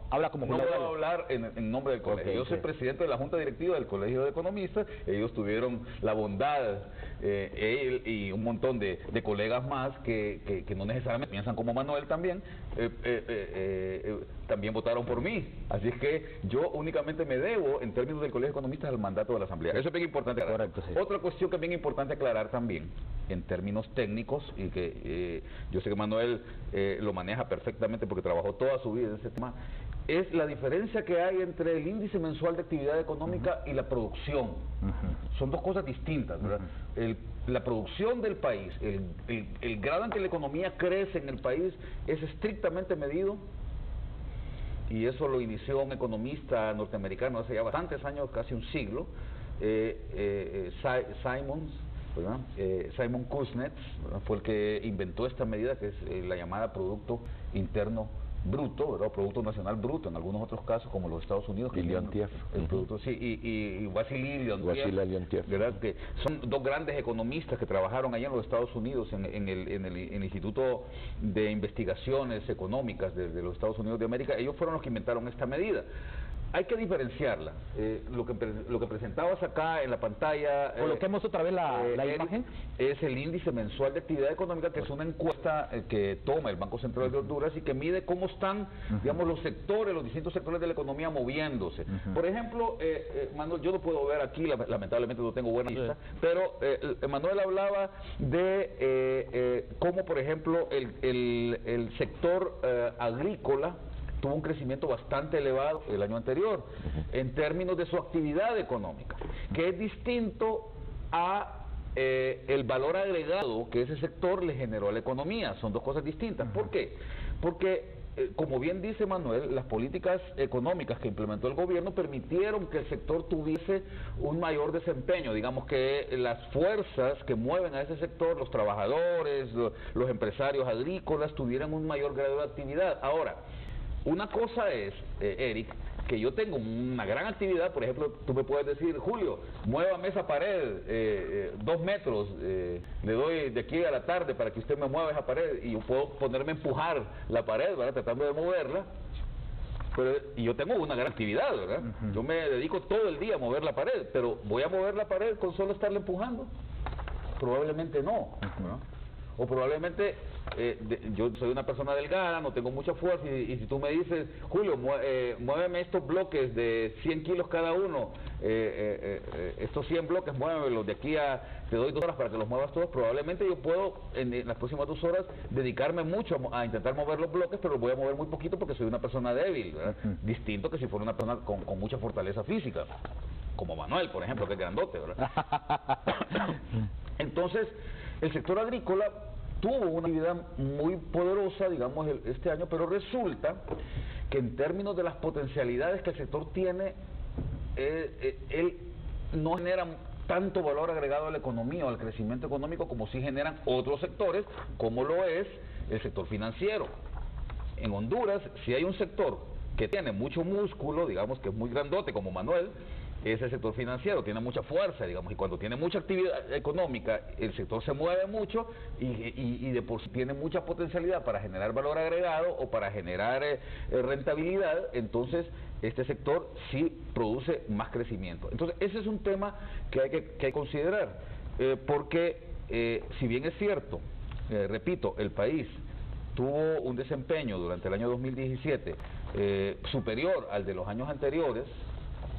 habla como no puedo hablar en nombre del colegio. Yo soy presidente de la Junta Directiva del Colegio de Economistas. Ellos tuvieron la bondad, él y un montón de colegas más que no necesariamente piensan como Manuel también, también votaron por mí. Así es que yo únicamente me debo, en términos del Colegio de Economistas, al mandato de la Asamblea. Eso es bien importante aclarar. Correcto, sí. Otra cuestión que es bien importante aclarar también, en términos técnicos, y que yo sé que Manuel lo maneja perfectamente porque trabajó toda su vida en ese tema, es la diferencia que hay entre el índice mensual de actividad económica y la producción. Son dos cosas distintas, ¿verdad? La producción del país, el grado en que la economía crece en el país es estrictamente medido, y eso lo inició un economista norteamericano hace ya bastantes años, casi un siglo, Simon Kuznets, ¿verdad? Fue el que inventó esta medida, que es la llamada Producto Interno Bruto, ¿verdad? Producto Nacional Bruto, en algunos otros casos, como los Estados Unidos, que Leontief. El producto, sí, y Wassily Leontief, ¿verdad? Que son dos grandes economistas que trabajaron allá en los Estados Unidos, en el Instituto de Investigaciones Económicas de los Estados Unidos de América. Ellos fueron los que inventaron esta medida. Hay que diferenciarla. Lo que presentabas acá en la pantalla... Coloquemos otra vez la imagen. Es el índice mensual de actividad económica, que es una encuesta que toma el Banco Central de Honduras y que mide cómo están, digamos, los sectores, los distintos sectores de la economía moviéndose. Por ejemplo, Manuel, yo no puedo ver aquí, lamentablemente no tengo buena vista, pero Manuel hablaba de cómo, por ejemplo, el sector agrícola tuvo un crecimiento bastante elevado el año anterior, en términos de su actividad económica, que es distinto a el valor agregado que ese sector le generó a la economía. Son dos cosas distintas. ¿Por qué? Porque, como bien dice Manuel, las políticas económicas que implementó el gobierno permitieron que el sector tuviese un mayor desempeño. Digamos que las fuerzas que mueven a ese sector, los trabajadores, los empresarios agrícolas, tuvieran un mayor grado de actividad. Ahora, una cosa es, Eric, que yo tengo una gran actividad. Por ejemplo, tú me puedes decir: Julio, muévame esa pared 2 metros, le doy de aquí a la tarde para que usted me mueva esa pared, y yo puedo ponerme a empujar la pared, ¿verdad?, tratando de moverla. Y yo tengo una gran actividad, ¿verdad? Yo me dedico todo el día a mover la pared, pero ¿voy a mover la pared con solo estarla empujando? Probablemente no, ¿no? O probablemente yo soy una persona delgada, no tengo mucha fuerza, y si tú me dices: Julio, muéveme estos bloques de 100 kilos cada uno, estos 100 bloques, muévemelos de aquí te doy 2 horas para que los muevas todos. Probablemente yo puedo en las próximas 2 horas dedicarme mucho a intentar mover los bloques, pero los voy a mover muy poquito porque soy una persona débil, ¿verdad? Distinto que si fuera una persona con mucha fortaleza física, como Manuel, por ejemplo, que es grandote, ¿verdad? Entonces, el sector agrícola tuvo una actividad muy poderosa, digamos, este año, pero resulta que en términos de las potencialidades que el sector tiene, él no genera tanto valor agregado a la economía o al crecimiento económico como sí generan otros sectores, como lo es el sector financiero. En Honduras, si hay un sector que tiene mucho músculo, digamos, que es muy grandote, como Manuel, es el sector financiero. Tiene mucha fuerza, digamos, y cuando tiene mucha actividad económica, el sector se mueve mucho y de por sí tiene mucha potencialidad para generar valor agregado o para generar rentabilidad. Entonces este sector sí produce más crecimiento. Entonces ese es un tema que hay que considerar, porque si bien es cierto, repito, el país tuvo un desempeño durante el año 2017 superior al de los años anteriores,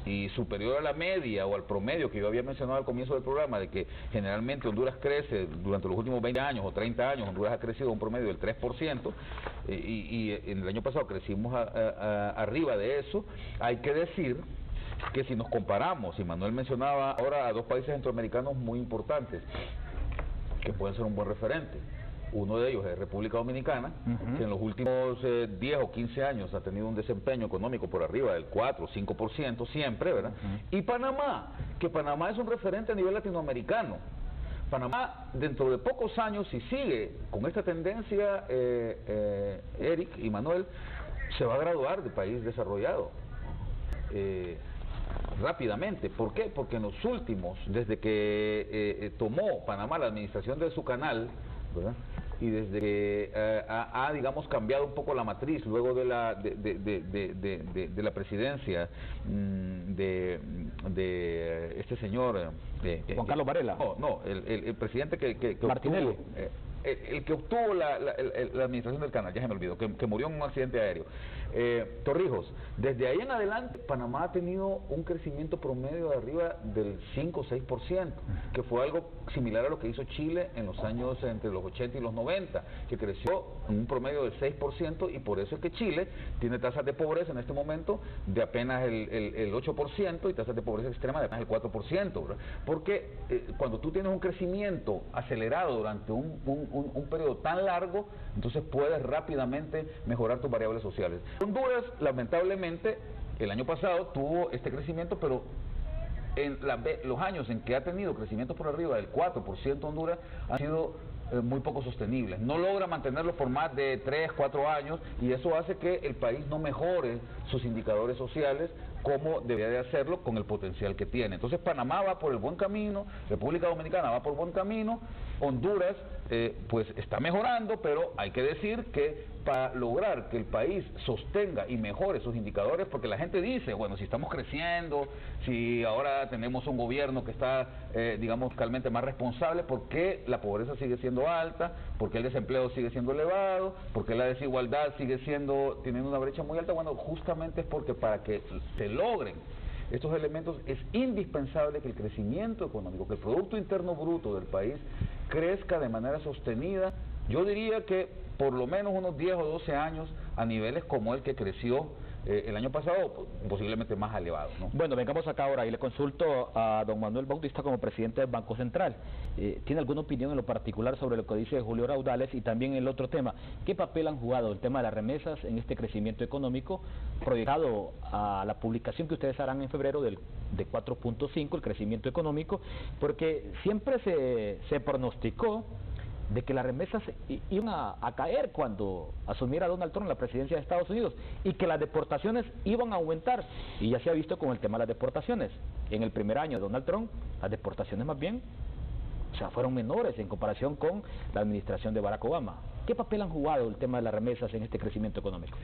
y superior a la media o al promedio que yo había mencionado al comienzo del programa, de que generalmente Honduras crece durante los últimos 20 años o 30 años, Honduras ha crecido un promedio del 3%, y en el año pasado crecimos arriba de eso. Hay que decir que si nos comparamos, y Manuel mencionaba ahora a 2 países centroamericanos muy importantes, que pueden ser un buen referente. Uno de ellos es República Dominicana, que en los últimos 10 o 15 años ha tenido un desempeño económico por arriba del 4 o 5% siempre, ¿verdad? Y Panamá, que Panamá es un referente a nivel latinoamericano. Panamá, dentro de pocos años, si sigue con esta tendencia, Eric y Manuel, se va a graduar de país desarrollado. rápidamente. ¿Por qué? Porque en los últimos, desde que tomó Panamá la administración de su canal, ¿verdad?, y desde que digamos, cambiado un poco la matriz luego de la la presidencia de este señor Juan Carlos Varela. No, el presidente que Martinelli. obtuvo, el que obtuvo la administración del canal, ya se me olvidó, que murió en un accidente aéreo. Torrijos, desde ahí en adelante Panamá ha tenido un crecimiento promedio de arriba del 5 o 6%, que fue algo similar a lo que hizo Chile en los años entre los 80 y los 90, que creció en un promedio del 6%, y por eso es que Chile tiene tasas de pobreza en este momento de apenas el 8% y tasas de pobreza extrema de apenas el 4%, ¿verdad? Porque cuando tú tienes un crecimiento acelerado durante un periodo tan largo, entonces puedes rápidamente mejorar tus variables sociales. Honduras, lamentablemente, el año pasado tuvo este crecimiento, pero en los años en que ha tenido crecimiento por arriba del 4% Honduras han sido muy poco sostenibles. No logra mantenerlo por más de 3, 4 años, y eso hace que el país no mejore sus indicadores sociales como debería de hacerlo con el potencial que tiene. Entonces Panamá va por el buen camino, República Dominicana va por buen camino, Honduras pues está mejorando, pero hay que decir que para lograr que el país sostenga y mejore sus indicadores, porque la gente dice, bueno, si estamos creciendo, si ahora tenemos un gobierno que está, digamos, fiscalmente más responsable, ¿por qué la pobreza sigue siendo alta? ¿Por qué el desempleo sigue siendo elevado? ¿Por qué la desigualdad sigue teniendo una brecha muy alta? Bueno, justamente es porque para que se logren estos elementos es indispensable que el crecimiento económico, que el Producto Interno Bruto del país crezca de manera sostenida, yo diría que por lo menos unos 10 o 12 años a niveles como el que creció el año pasado, posiblemente más elevado, ¿no? Bueno, vengamos acá ahora y le consulto a don Manuel Bautista como presidente del Banco Central. ¿Tiene alguna opinión en lo particular sobre lo que dice Julio Raudales? Y también el otro tema, ¿qué papel han jugado el tema de las remesas en este crecimiento económico proyectado a la publicación que ustedes harán en febrero de 4.5, el crecimiento económico? Porque siempre se pronosticó de que las remesas iban a caer cuando asumiera Donald Trump la presidencia de Estados Unidos, y que las deportaciones iban a aumentar, y ya se ha visto con el tema de las deportaciones. En el primer año de Donald Trump, las deportaciones más bien, o sea, fueron menores en comparación con la administración de Barack Obama. ¿Qué papel han jugado el tema de las remesas en este crecimiento económico?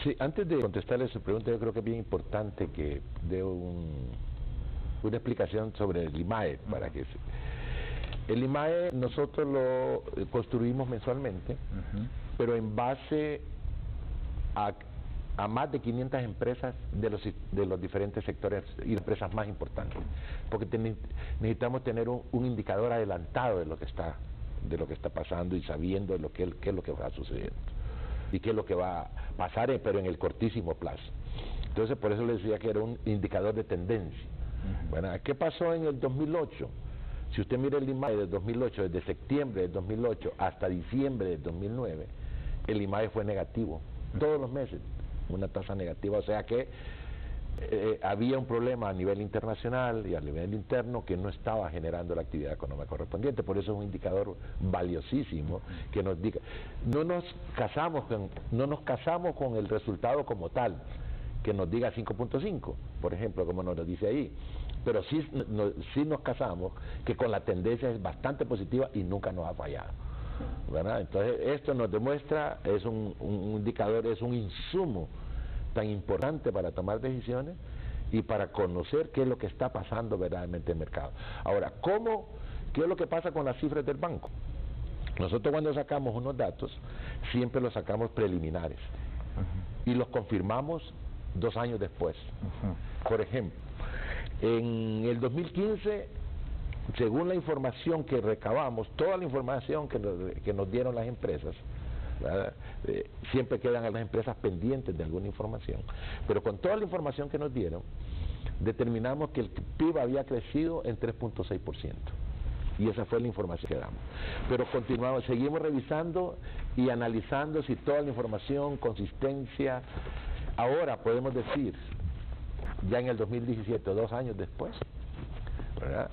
Sí, antes de contestarle su pregunta, yo creo que es bien importante que dé una explicación sobre el IMAE, para que el IMAE nosotros lo construimos mensualmente, pero en base a más de 500 empresas de los diferentes sectores y empresas más importantes, porque necesitamos tener un indicador adelantado de lo que está pasando, y sabiendo qué es lo que va sucediendo y qué es lo que va a pasar, pero en el cortísimo plazo. Entonces, por eso les decía que era un indicador de tendencia. Bueno, ¿qué pasó en el 2008? Si usted mira el IMAE del 2008, desde septiembre del 2008 hasta diciembre del 2009, el IMAE fue negativo, todos los meses, una tasa negativa, o sea que había un problema a nivel internacional y a nivel interno que no estaba generando la actividad económica correspondiente. Por eso es un indicador valiosísimo que nos diga, no nos casamos con el resultado como tal, que nos diga 5.5, por ejemplo, como nos lo dice ahí, pero sí nos casamos que con la tendencia es bastante positiva y nunca nos ha fallado, ¿verdad? Entonces esto nos demuestra, es un indicador, es un insumo tan importante para tomar decisiones y para conocer qué es lo que está pasando verdaderamente en el mercado. Ahora, ¿qué es lo que pasa con las cifras del banco? Nosotros cuando sacamos unos datos, siempre los sacamos preliminares y los confirmamos 2 años después. Por ejemplo, en el 2015, según la información que recabamos, toda la información que nos dieron las empresas, ¿verdad? Siempre quedan las empresas pendientes de alguna información, pero con toda la información que nos dieron, determinamos que el PIB había crecido en 3.6%. Y esa fue la información que damos. Pero seguimos revisando y analizando si toda la información, consistencia. Ahora podemos decir, ya en el 2017, 2 años después, ¿verdad?,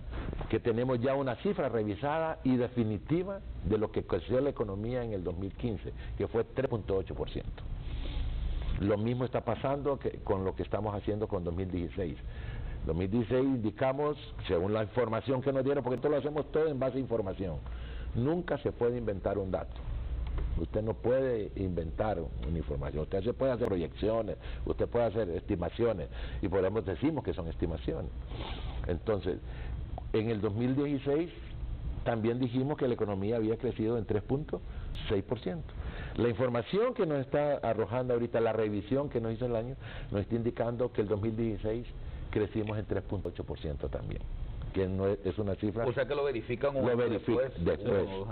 que tenemos ya una cifra revisada y definitiva de lo que creció la economía en el 2015, que fue 3.8%. Lo mismo está pasando con lo que estamos haciendo con 2016. 2016 indicamos, según la información que nos dieron, porque esto lo hacemos todo en base a información, nunca se puede inventar un dato. Usted no puede inventar una información, usted se puede hacer proyecciones, usted puede hacer estimaciones, y por eso decimos que son estimaciones. Entonces, en el 2016 también dijimos que la economía había crecido en 3.6%. La información que nos está arrojando ahorita, la revisión que nos hizo el año, nos está indicando que el 2016 crecimos en 3.8% también, que no es una cifra... O sea que lo verifican un año después,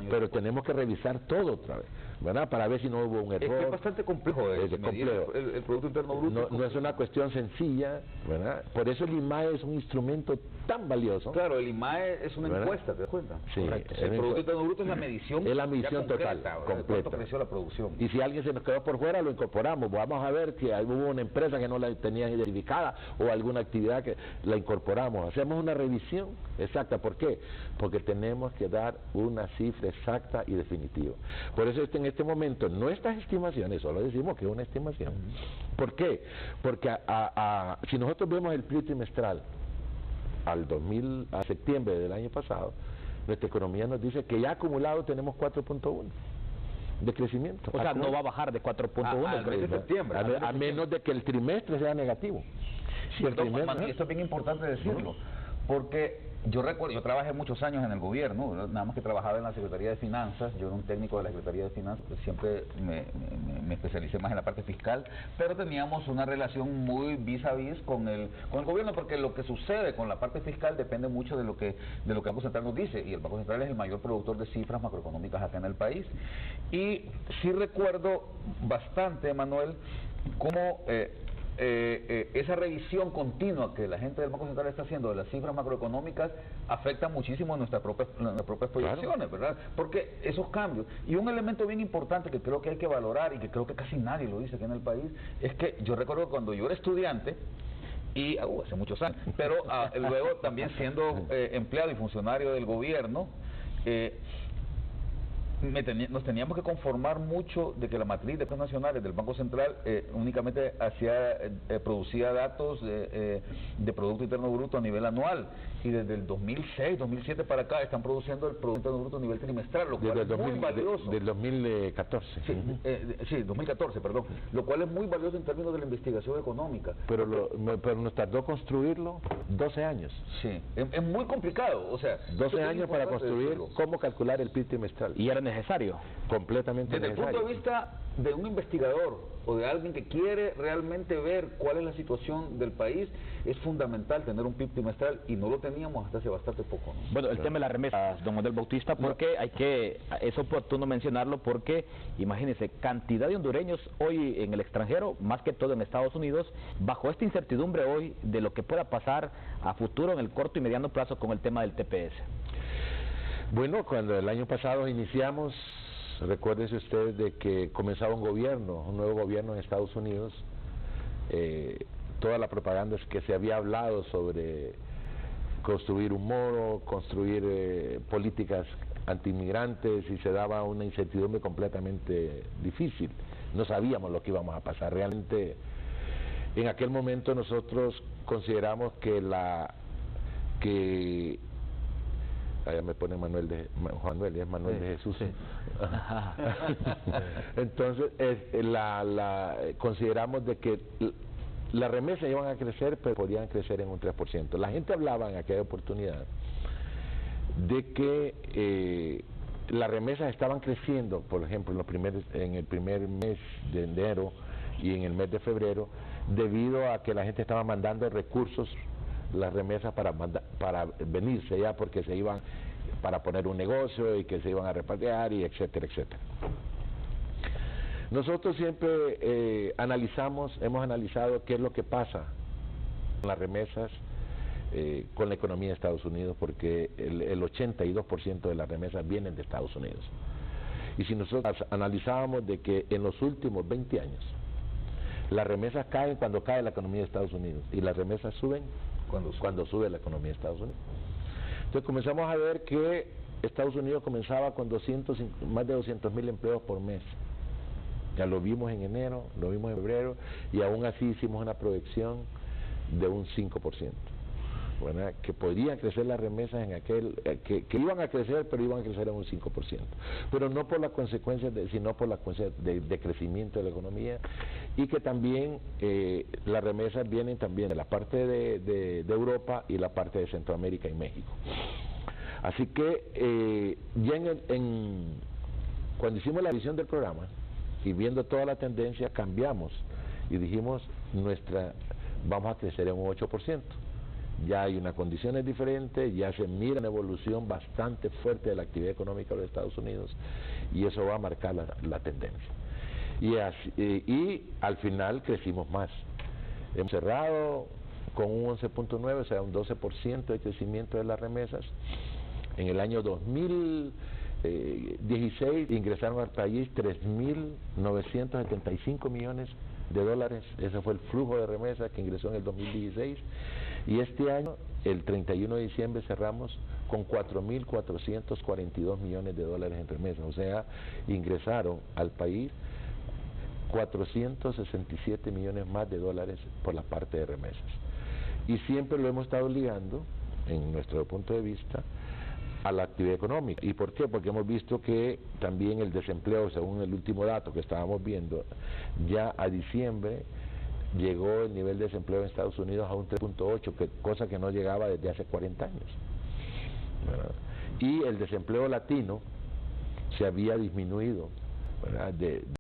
pero tenemos que revisar todo otra vez, ¿verdad? Para ver si no hubo un error. Es que es bastante complejo, complejo. El Producto Interno Bruto. No es una cuestión sencilla, ¿verdad? Por eso el IMAE es un instrumento tan valioso. Claro, el IMAE es una encuesta, ¿te das cuenta? Sí, el Producto Interno Bruto es la medición. Es la medición total, completa. ¿Cuánto creció la producción? Y si alguien se nos quedó por fuera, lo incorporamos. Vamos a ver que hubo una empresa que no la tenían identificada o alguna actividad que la incorporamos. Hacemos una revisión exacta. ¿Por qué? Porque tenemos que dar una cifra exacta y definitiva. Por eso en este momento nuestras estimaciones, solo decimos que es una estimación. ¿Por qué? Porque si nosotros vemos el PRI trimestral a septiembre del año pasado, nuestra economía nos dice que ya acumulado tenemos 4.1 de crecimiento. O sea, no va a bajar de 4.1 de septiembre. A menos de que el trimestre sea negativo. Sí, esto es bien importante decirlo, porque yo recuerdo, yo trabajé muchos años en el gobierno, nada más que trabajaba en la Secretaría de Finanzas, yo era un técnico de la Secretaría de Finanzas, siempre me especialicé más en la parte fiscal, pero teníamos una relación muy vis a vis con el gobierno, porque lo que sucede con la parte fiscal depende mucho de lo que el Banco Central nos dice, y el Banco Central es el mayor productor de cifras macroeconómicas acá en el país. Y sí recuerdo bastante, Manuel, cómo esa revisión continua que la gente del Banco Central está haciendo de las cifras macroeconómicas afecta muchísimo a nuestras propias proyecciones, ¿verdad? Porque esos cambios, y un elemento bien importante que creo que hay que valorar y que creo que casi nadie lo dice aquí en el país, es que yo recuerdo que cuando yo era estudiante, y hace muchos años, pero luego también siendo empleado y funcionario del gobierno, nos teníamos que conformar mucho de que la matriz de precios nacionales del Banco Central únicamente producía datos de Producto Interno Bruto a nivel anual, y desde el 2006, 2007 para acá están produciendo el Producto Interno Bruto a nivel trimestral, lo cual es muy valioso. Del 2014. Sí, 2014, perdón, lo cual es muy valioso en términos de la investigación económica. Pero nos tardó construirlo 12 años. Sí, es muy complicado, o sea... 12 años para construir cómo calcular el PIB trimestral. Y era necesario. Completamente necesario. Desde el punto de vista de un investigador o de alguien que quiere realmente ver cuál es la situación del país, es fundamental tener un PIB trimestral, y no lo teníamos hasta hace bastante poco, ¿no? Bueno, el tema de las remesas, don Manuel Bautista, porque es oportuno mencionarlo, porque imagínense, cantidad de hondureños hoy en el extranjero, más que todo en Estados Unidos, bajo esta incertidumbre hoy de lo que pueda pasar a futuro en el corto y mediano plazo con el tema del TPS. Bueno, cuando el año pasado iniciamos, recuérdese usted de que comenzaba un nuevo gobierno en Estados Unidos, toda la propaganda es que se había hablado sobre construir un muro, construir políticas antiinmigrantes, y se daba una incertidumbre completamente difícil. No sabíamos lo que íbamos a pasar. Realmente, en aquel momento nosotros consideramos que allá me pone Manuel, es Manuel de Jesús. Sí. Entonces, consideramos de que las remesas iban a crecer, pero podían crecer en un 3%. La gente hablaba en aquella oportunidad de que las remesas estaban creciendo, por ejemplo, en el primer mes de enero y en el mes de febrero, debido a que la gente estaba mandando recursos, las remesas para venirse ya, porque se iban para poner un negocio y que se iban a repatriar, y etcétera, etcétera. Nosotros siempre hemos analizado qué es lo que pasa con las remesas, con la economía de Estados Unidos, porque el 82% de las remesas vienen de Estados Unidos. Y si nosotros analizábamos de que en los últimos 20 años las remesas caen cuando cae la economía de Estados Unidos, y las remesas suben cuando sube la economía de Estados Unidos. Entonces comenzamos a ver que Estados Unidos comenzaba con más de 200,000 empleos por mes. Ya lo vimos en enero, lo vimos en febrero, y aún así hicimos una proyección de un 5%. ¿verdad?, que podrían crecer las remesas en que iban a crecer, pero iban a crecer en un 5%, pero no por las consecuencias, sino por las consecuencias de crecimiento de la economía, y que también las remesas vienen también de la parte de Europa y la parte de Centroamérica y México. Así que ya cuando hicimos la visión del programa y viendo toda la tendencia, cambiamos y dijimos vamos a crecer en un 8%. Ya hay unas condiciones diferentes, ya se mira una evolución bastante fuerte de la actividad económica de los Estados Unidos, y eso va a marcar la tendencia. Y al final crecimos más. Hemos cerrado con un 11.9, o sea, un 12% de crecimiento de las remesas. En el año 2016 ingresaron al país 3.975 millones de dólares, ese fue el flujo de remesas que ingresó en el 2016, y este año, el 31 de diciembre, cerramos con 4.442 millones de dólares en remesas, o sea, ingresaron al país 467 millones más de dólares por la parte de remesas. Y siempre lo hemos estado ligando, en nuestro punto de vista, a la actividad económica. ¿Y por qué? Porque hemos visto que también el desempleo, según el último dato que estábamos viendo, ya a diciembre llegó el nivel de desempleo en Estados Unidos a un 3.8, cosa que no llegaba desde hace 40 años. ¿Verdad? Y el desempleo latino se había disminuido, ¿verdad?,